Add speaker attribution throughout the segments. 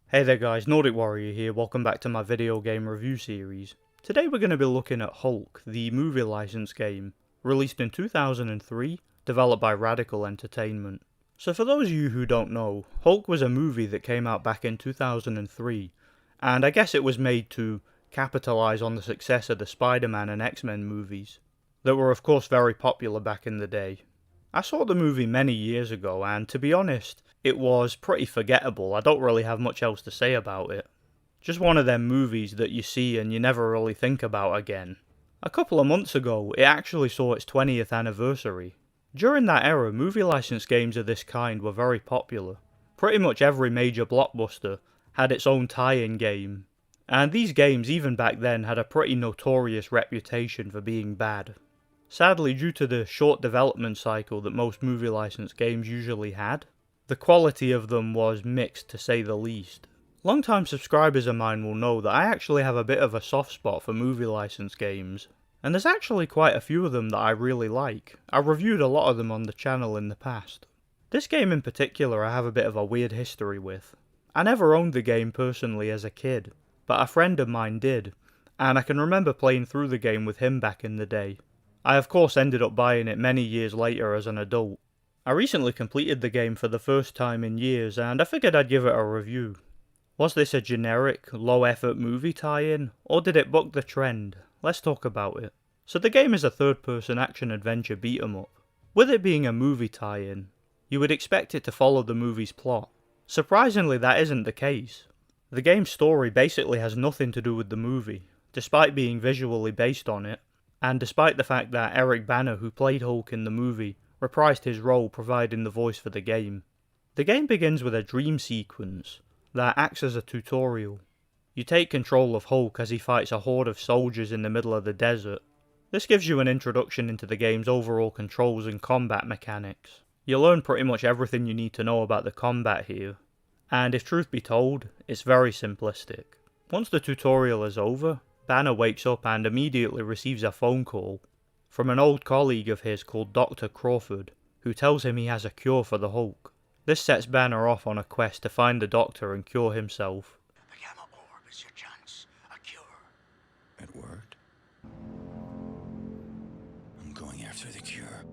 Speaker 1: Hey there guys, Nordic Warrior here, welcome back to my video game review series. Today we're going to be looking at Hulk, the movie license game, released in 2003, developed by Radical Entertainment. So for those of you who don't know, Hulk was a movie that came out back in 2003, and I guess it was made to capitalize on the success of the Spider-Man and X-Men movies, that were of course very popular back in the day. I saw the movie many years ago, and to be honest, it was pretty forgettable. I don't really have much else to say about it. Just one of them movies that you see and you never really think about again. A couple of months ago, it actually saw its 20th anniversary. During that era, movie license games of this kind were very popular. Pretty much every major blockbuster had its own tie-in game, and these games even back then had a pretty notorious reputation for being bad. Sadly, due to the short development cycle that most movie license games usually had, the quality of them was mixed to say the least. Long-time subscribers of mine will know that I actually have a bit of a soft spot for movie license games, and there's actually quite a few of them that I really like. I've reviewed a lot of them on the channel in the past. This game in particular I have a bit of a weird history with. I never owned the game personally as a kid, but a friend of mine did, and I can remember playing through the game with him back in the day. I of course ended up buying it many years later as an adult. I recently completed the game for the first time in years, and I figured I'd give it a review. Was this a generic, low-effort movie tie-in, or did it buck the trend? Let's talk about it. So the game is a third-person action-adventure beat-em-up. With it being a movie tie-in, you would expect it to follow the movie's plot. Surprisingly, that isn't the case. The game's story basically has nothing to do with the movie, despite being visually based on it, and despite the fact that Eric Bana, who played Hulk in the movie, reprised his role providing the voice for the game. The game begins with a dream sequence that acts as a tutorial. You take control of Hulk as he fights a horde of soldiers in the middle of the desert. This gives you an introduction into the game's overall controls and combat mechanics. You'll learn pretty much everything you need to know about the combat here, and if truth be told, it's very simplistic. Once the tutorial is over, Banner wakes up and immediately receives a phone call from an old colleague of his called Dr. Crawford, who tells him he has a cure for the Hulk. This sets Banner off on a quest to find the Doctor and cure himself.
Speaker 2: The gamma orb is your chance. A cure. It worked. I'm going after the cure.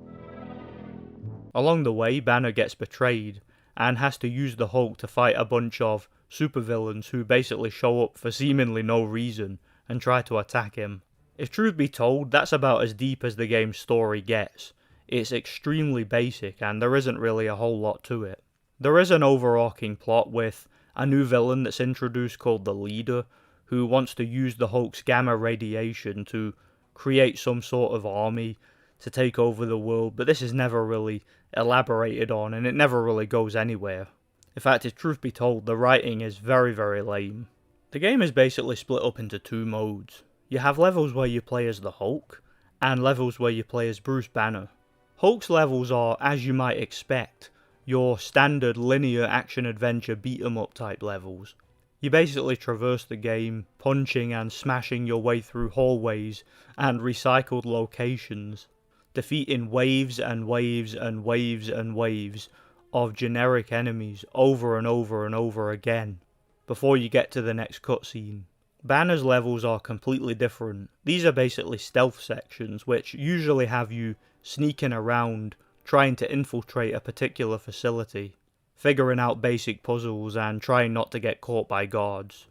Speaker 1: Along the way, Banner gets betrayed and has to use the Hulk to fight a bunch of supervillains who basically show up for seemingly no reason and try to attack him. If truth be told, that's about as deep as the game's story gets. It's extremely basic and there isn't really a whole lot to it. There is an overarching plot with a new villain that's introduced called the Leader, who wants to use the Hulk's gamma radiation to create some sort of army to take over the world, but this is never really elaborated on and it never really goes anywhere. In fact, if truth be told, the writing is very, very lame. The game is basically split up into two modes. You have levels where you play as the Hulk, and levels where you play as Bruce Banner. Hulk's levels are, as you might expect, your standard linear action-adventure beat-em-up type levels. You basically traverse the game, punching and smashing your way through hallways and recycled locations, defeating waves and waves and waves and waves of generic enemies over and over and over again, before you get to the next cutscene. Banner's levels are completely different. These are basically stealth sections, which usually have you sneaking around, trying to infiltrate a particular facility, figuring out basic puzzles and trying not to get caught by guards.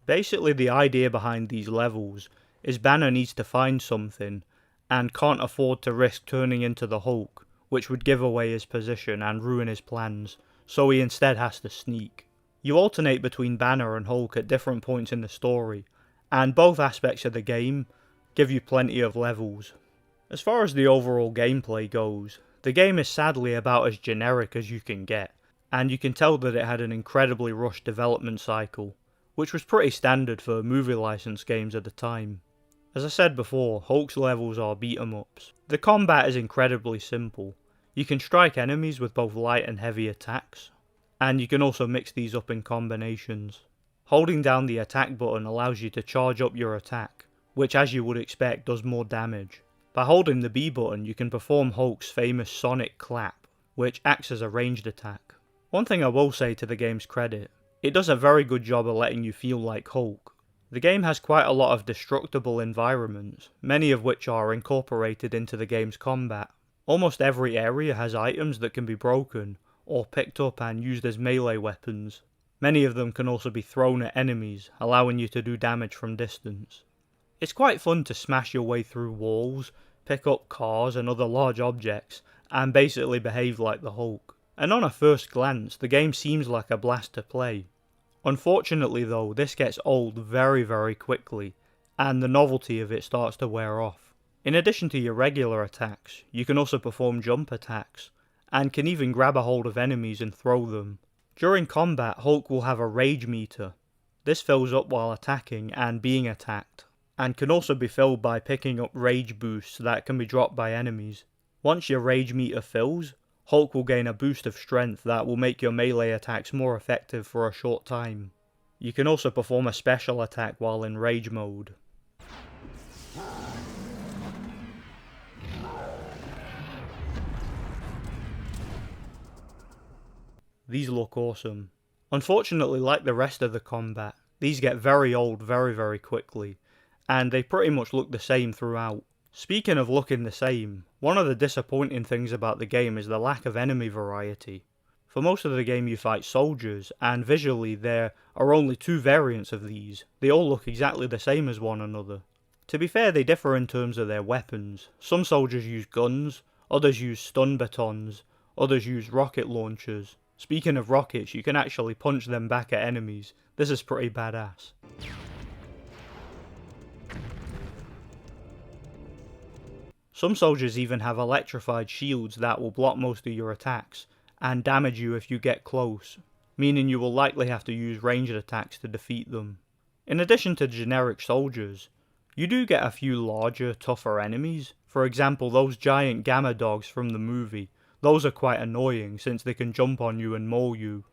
Speaker 1: Basically the idea behind these levels is Banner needs to find something and can't afford to risk turning into the Hulk, which would give away his position and ruin his plans, so he instead has to sneak. You alternate between Banner and Hulk at different points in the story, and both aspects of the game give you plenty of levels. As far as the overall gameplay goes, the game is sadly about as generic as you can get, and you can tell that it had an incredibly rushed development cycle, which was pretty standard for movie license games at the time. As I said before, Hulk's levels are beat-em-ups. The combat is incredibly simple. You can strike enemies with both light and heavy attacks, and you can also mix these up in combinations. Holding down the attack button allows you to charge up your attack, which as you would expect does more damage. By holding the B button you can perform Hulk's famous sonic clap, which acts as a ranged attack. One thing I will say to the game's credit It does a very good job of letting you feel like Hulk. The game has quite a lot of destructible environments, many of which are incorporated into the game's combat. Almost every area has items that can be broken, or picked up and used as melee weapons. Many of them can also be thrown at enemies, allowing you to do damage from distance. It's quite fun to smash your way through walls, pick up cars and other large objects, and basically behave like the Hulk. And on a first glance, the game seems like a blast to play. Unfortunately though, this gets old very quickly, and the novelty of it starts to wear off. In addition to your regular attacks, you can also perform jump attacks, and can even grab a hold of enemies and throw them. During combat, Hulk will have a rage meter. This fills up while attacking and being attacked, and can also be filled by picking up rage boosts that can be dropped by enemies. Once your rage meter fills, Hulk will gain a boost of strength that will make your melee attacks more effective for a short time. You can also perform a special attack while in rage mode. These look awesome. Unfortunately, like the rest of the combat, these get very old very quickly, and they pretty much look the same throughout. Speaking of looking the same, one of the disappointing things about the game is the lack of enemy variety. For most of the game you fight soldiers, and visually there are only two variants of these. They all look exactly the same as one another. To be fair, they differ in terms of their weapons. Some soldiers use guns, others use stun batons, others use rocket launchers. Speaking of rockets, you can actually punch them back at enemies. This is pretty badass. Some soldiers even have electrified shields that will block most of your attacks, and damage you if you get close, meaning you will likely have to use ranged attacks to defeat them. In addition to generic soldiers, you do get a few larger, tougher enemies. For example, those giant gamma dogs from the movie. Those are quite annoying since they can jump on you and maul you.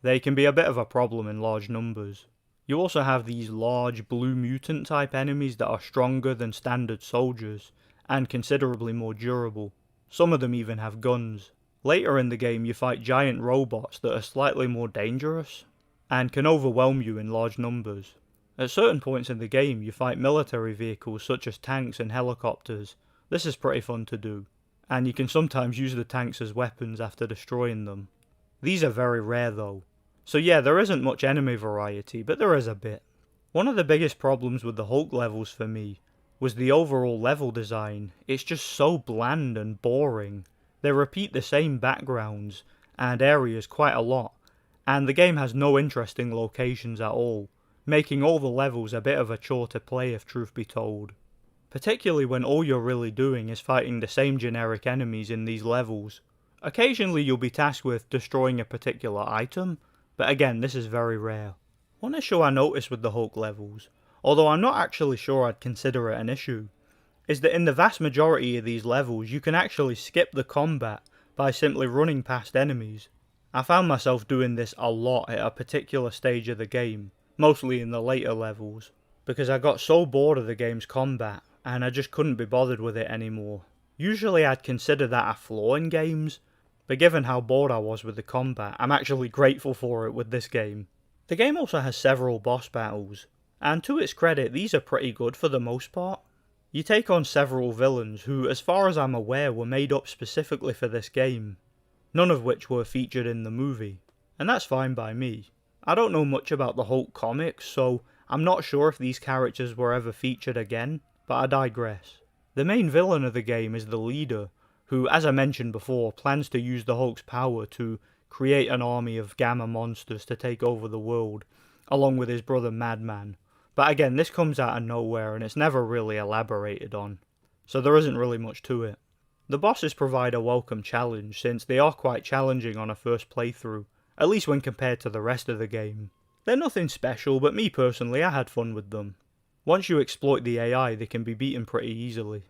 Speaker 1: They can be a bit of a problem in large numbers. You also have these large blue mutant type enemies that are stronger than standard soldiers, and considerably more durable. Some of them even have guns. Later in the game you fight giant robots that are slightly more dangerous, and can overwhelm you in large numbers. At certain points in the game you fight military vehicles such as tanks and helicopters. This is pretty fun to do, and you can sometimes use the tanks as weapons after destroying them. These are very rare though. So yeah, there isn't much enemy variety, but there is a bit. One of the biggest problems with the Hulk levels for me was the overall level design. It's just so bland and boring. They repeat the same backgrounds and areas quite a lot, and the game has no interesting locations at all, making all the levels a bit of a chore to play if truth be told. Particularly when all you're really doing is fighting the same generic enemies in these levels. Occasionally you'll be tasked with destroying a particular item, but again this is very rare. One issue I noticed with the Hulk levels, although I'm not actually sure I'd consider it an issue, is that in the vast majority of these levels you can actually skip the combat by simply running past enemies. I found myself doing this a lot at a particular stage of the game, mostly in the later levels, because I got so bored of the game's combat and I just couldn't be bothered with it anymore. Usually I'd consider that a flaw in games, but given how bored I was with the combat, I'm actually grateful for it with this game. The game also has several boss battles, and to its credit these are pretty good for the most part. You take on several villains who, as far as I'm aware, were made up specifically for this game, none of which were featured in the movie, and that's fine by me. I don't know much about the Hulk comics, so I'm not sure if these characters were ever featured again, but I digress. The main villain of the game is the leader, who, as I mentioned before, plans to use the Hulk's power to create an army of gamma monsters to take over the world, along with his brother Madman. But again, this comes out of nowhere and it's never really elaborated on, so there isn't really much to it. The bosses provide a welcome challenge since they are quite challenging on a first playthrough, at least when compared to the rest of the game. They're nothing special, but me personally, I had fun with them. Once you exploit the AI, they can be beaten pretty easily.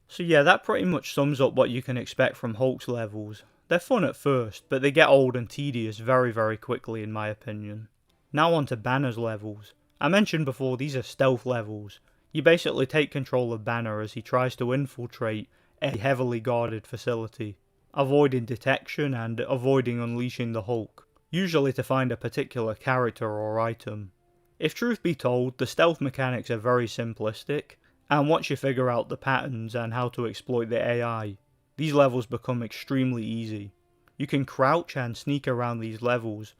Speaker 1: So yeah, that pretty much sums up what you can expect from Hulk's levels. They're fun at first, but they get old and tedious very quickly in my opinion. Now on to Banner's levels. I mentioned before these are stealth levels. You basically take control of Banner as he tries to infiltrate a heavily guarded facility, avoiding detection and avoiding unleashing the Hulk. usually to find a particular character or item. If truth be told, the stealth mechanics are very simplistic, and once you figure out the patterns and how to exploit the AI, these levels become extremely easy. You can crouch and sneak around these levels,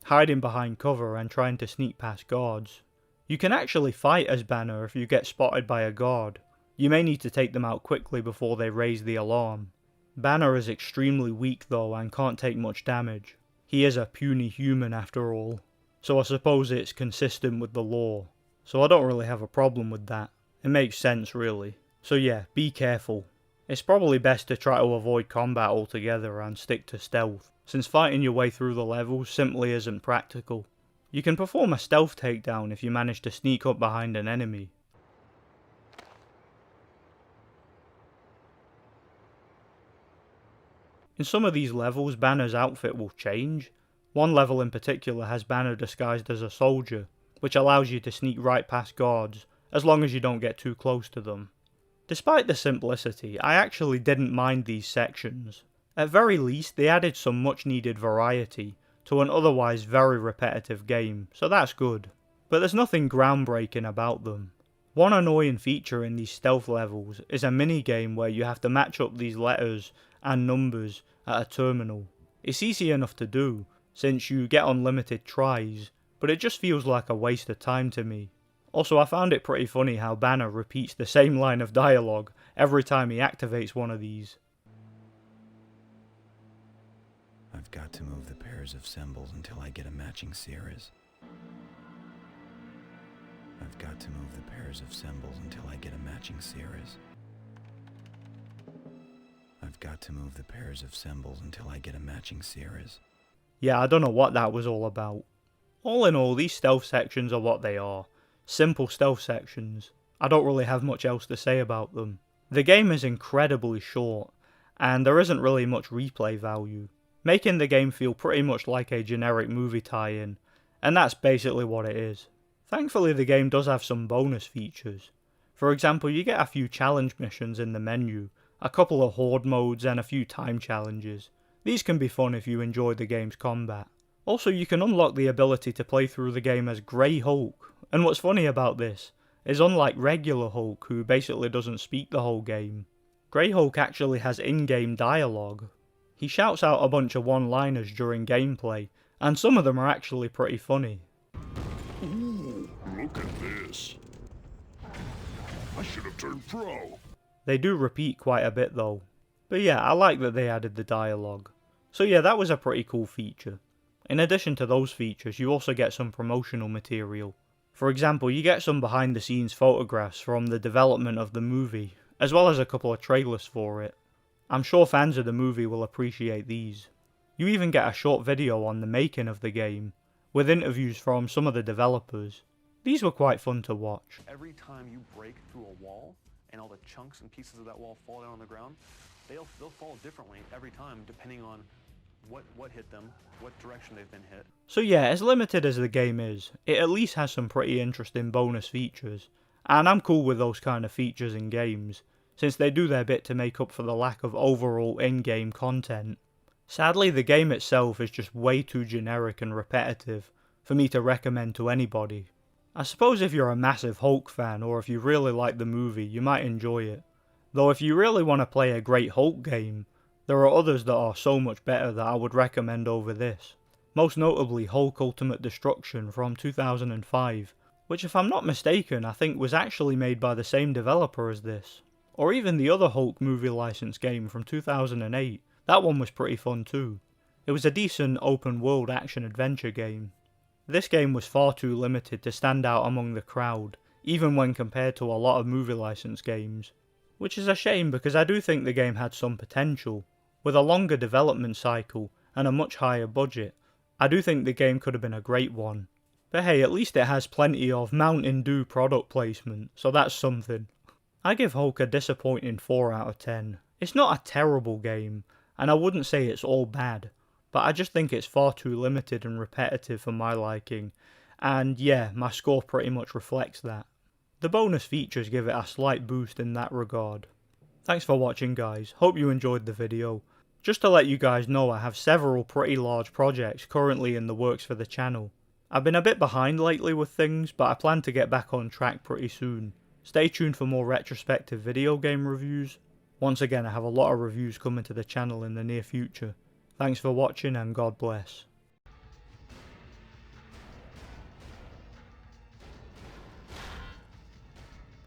Speaker 1: hiding behind cover and trying to sneak past guards. You can actually fight as Banner if you get spotted by a guard. You may need to take them out quickly before they raise the alarm. Banner is extremely weak though and can't take much damage. He is a puny human after all, so I suppose it's consistent with the lore. So I don't really have a problem with that. It makes sense really. So yeah, be careful. It's probably best to try to avoid combat altogether and stick to stealth, since fighting your way through the levels simply isn't practical. You can perform a stealth takedown if you manage to sneak up behind an enemy. In some of these levels, Banner's outfit will change. One level in particular has Banner disguised as a soldier, which allows you to sneak right past guards, as long as you don't get too close to them. Despite the simplicity, I actually didn't mind these sections. At very least, they added some much needed variety to an otherwise very repetitive game, so that's good. But there's nothing groundbreaking about them. One annoying feature in these stealth levels is a mini-game where you have to match up these letters and numbers at a terminal. It's easy enough to do, since you get unlimited tries, but it just feels like a waste of time to me. Also, I found it pretty funny how Banner repeats the same line of dialogue every time he activates one of these.
Speaker 2: I've got to move the pairs of symbols until I get a matching series. I've got to move the pairs of symbols until I get a matching series. I've got to move the pairs of symbols until I get a matching series.
Speaker 1: Yeah, I don't know what that was all about. All in all, these stealth sections are what they are. Simple stealth sections. I don't really have much else to say about them. The game is incredibly short, and there isn't really much replay value, making the game feel pretty much like a generic movie tie-in, and that's basically what it is. Thankfully, the game does have some bonus features. For example, you get a few challenge missions in the menu, a couple of horde modes and a few time challenges. These can be fun if you enjoy the game's combat. Also, you can unlock the ability to play through the game as Grey Hulk, and what's funny about this is unlike regular Hulk, who basically doesn't speak the whole game, Grey Hulk actually has in-game dialogue. He shouts out a bunch of one-liners during gameplay, and some of them are actually pretty funny.
Speaker 3: Ooh, look at this. I should have turned pro.
Speaker 1: They do repeat quite a bit though. But yeah, I like that they added the dialogue. So yeah, that was a pretty cool feature. In addition to those features, you also get some promotional material. For example, you get some behind the scenes photographs from the development of the movie, as well as a couple of trailers for it. I'm sure fans of the movie will appreciate these. You even get a short video on the making of the game, with interviews from some of the developers. These were quite fun to watch.
Speaker 4: Every time you break through a wall, and all the chunks and pieces of that wall fall down on the ground, they'll fall differently every time, depending on what hit them, what direction they've been hit.
Speaker 1: So yeah, as limited as the game is, it at least has some pretty interesting bonus features, and I'm cool with those kind of features in games, since they do their bit to make up for the lack of overall in-game content. Sadly, the game itself is just way too generic and repetitive for me to recommend to anybody. I suppose if you're a massive Hulk fan, or if you really like the movie, you might enjoy it. Though if you really want to play a great Hulk game, there are others that are so much better that I would recommend over this. Most notably Hulk Ultimate Destruction from 2005, which if I'm not mistaken I think was actually made by the same developer as this. Or even the other Hulk movie license game from 2008, that one was pretty fun too. It was a decent open world action adventure game. This game was far too limited to stand out among the crowd, even when compared to a lot of movie license games. Which is a shame because I do think the game had some potential. With a longer development cycle and a much higher budget, I do think the game could have been a great one. But hey, at least it has plenty of Mountain Dew product placement, so that's something. I give Hulk a disappointing 4 out of 10. It's not a terrible game, and I wouldn't say it's all bad, but I just think it's far too limited and repetitive for my liking, and yeah, my score pretty much reflects that. The bonus features give it a slight boost in that regard. Thanks for watching guys, hope you enjoyed the video. Just to let you guys know, I have several pretty large projects currently in the works for the channel. I've been a bit behind lately with things, but I plan to get back on track pretty soon. Stay tuned for more retrospective video game reviews. Once again, I have a lot of reviews coming to the channel in the near future. Thanks for watching and God bless.